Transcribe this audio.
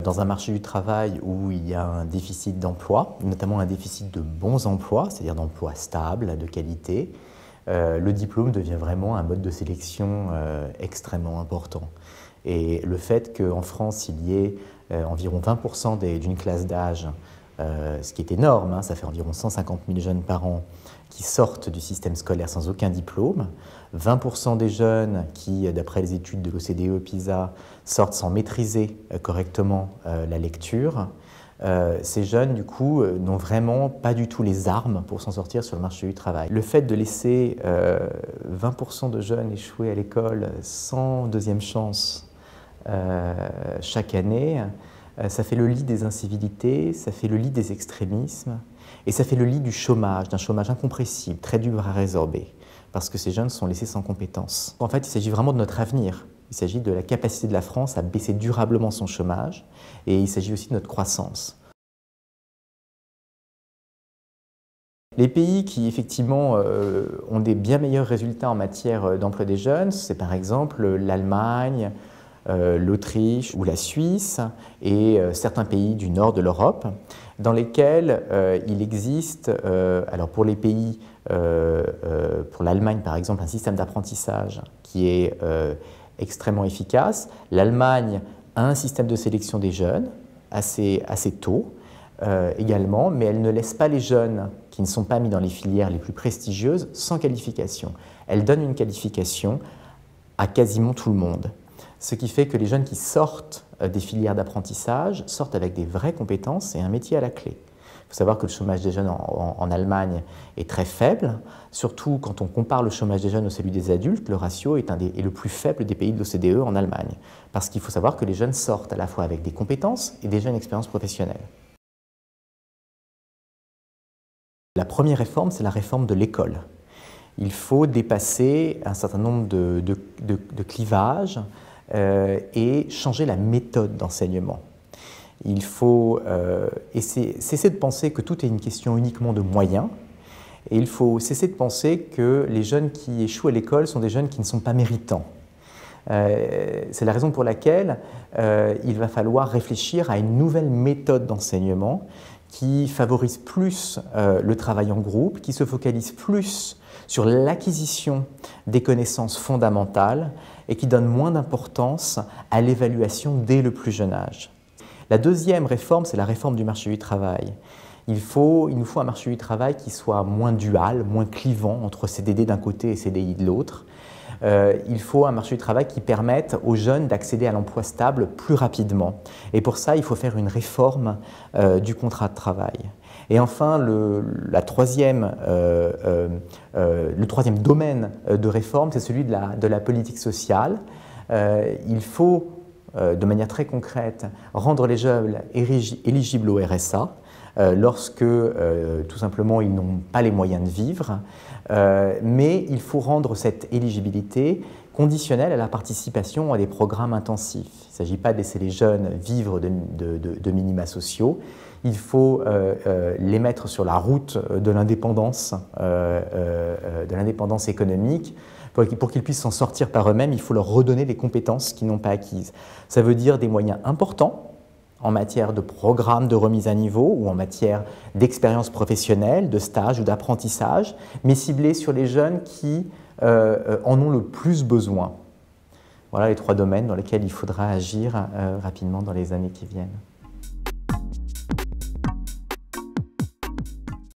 Dans un marché du travail où il y a un déficit d'emploi, notamment un déficit de bons emplois, c'est-à-dire d'emplois stables, de qualité, le diplôme devient vraiment un mode de sélection extrêmement important. Et le fait qu'en France, il y ait environ 20% d'une classe d'âge, ce qui est énorme, hein, ça fait environ 150 000 jeunes par an qui sortent du système scolaire sans aucun diplôme, 20% des jeunes qui, d'après les études de l'OCDE PISA, sortent sans maîtriser correctement la lecture. Ces jeunes, du coup, n'ont vraiment pas du tout les armes pour s'en sortir sur le marché du travail. Le fait de laisser 20% de jeunes échouer à l'école sans deuxième chance chaque année, ça fait le lit des incivilités, ça fait le lit des extrémismes et ça fait le lit du chômage, d'un chômage incompressible, très dur à résorber, parce que ces jeunes sont laissés sans compétences. En fait, il s'agit vraiment de notre avenir. Il s'agit de la capacité de la France à baisser durablement son chômage et il s'agit aussi de notre croissance. Les pays qui, effectivement, ont des bien meilleurs résultats en matière d'emploi des jeunes, c'est par exemple l'Allemagne, l'Autriche ou la Suisse et certains pays du nord de l'Europe, dans lesquels il existe, alors pour les pays, pour l'Allemagne par exemple, un système d'apprentissage qui est extrêmement efficace. L'Allemagne a un système de sélection des jeunes assez tôt également, mais elle ne laisse pas les jeunes qui ne sont pas mis dans les filières les plus prestigieuses sans qualification. Elle donne une qualification à quasiment tout le monde. Ce qui fait que les jeunes qui sortent des filières d'apprentissage sortent avec des vraies compétences et un métier à la clé. Il faut savoir que le chômage des jeunes en Allemagne est très faible, surtout quand on compare le chômage des jeunes au celui des adultes, le ratio est le plus faible des pays de l'OCDE en Allemagne. Parce qu'il faut savoir que les jeunes sortent à la fois avec des compétences et déjà une expérience professionnelle. La première réforme, c'est la réforme de l'école. Il faut dépasser un certain nombre de clivages et changer la méthode d'enseignement. Il faut cesser de penser que tout est une question uniquement de moyens et il faut cesser de penser que les jeunes qui échouent à l'école sont des jeunes qui ne sont pas méritants. C'est la raison pour laquelle il va falloir réfléchir à une nouvelle méthode d'enseignement qui favorise plus le travail en groupe, qui se focalise plus sur l'acquisition des connaissances fondamentales et qui donne moins d'importance à l'évaluation dès le plus jeune âge. La deuxième réforme, c'est la réforme du marché du travail. Il nous faut un marché du travail qui soit moins dual, moins clivant entre CDD d'un côté et CDI de l'autre. Il faut un marché du travail qui permette aux jeunes d'accéder à l'emploi stable plus rapidement. Et pour ça, il faut faire une réforme du contrat de travail. Et enfin, le troisième domaine de réforme, c'est celui de la politique sociale. Il faut, de manière très concrète, rendre les jeunes éligibles au RSA lorsque, tout simplement, ils n'ont pas les moyens de vivre. Mais il faut rendre cette éligibilité conditionnelle à la participation à des programmes intensifs. Il ne s'agit pas de laisser les jeunes vivre de minima sociaux. Il faut les mettre sur la route de l'indépendance économique. Pour qu'ils puissent s'en sortir par eux-mêmes, il faut leur redonner des compétences qu'ils n'ont pas acquises. Ça veut dire des moyens importants en matière de programmes de remise à niveau ou en matière d'expérience professionnelle, de stage ou d'apprentissage, mais ciblés sur les jeunes qui en ont le plus besoin. Voilà les trois domaines dans lesquels il faudra agir rapidement dans les années qui viennent.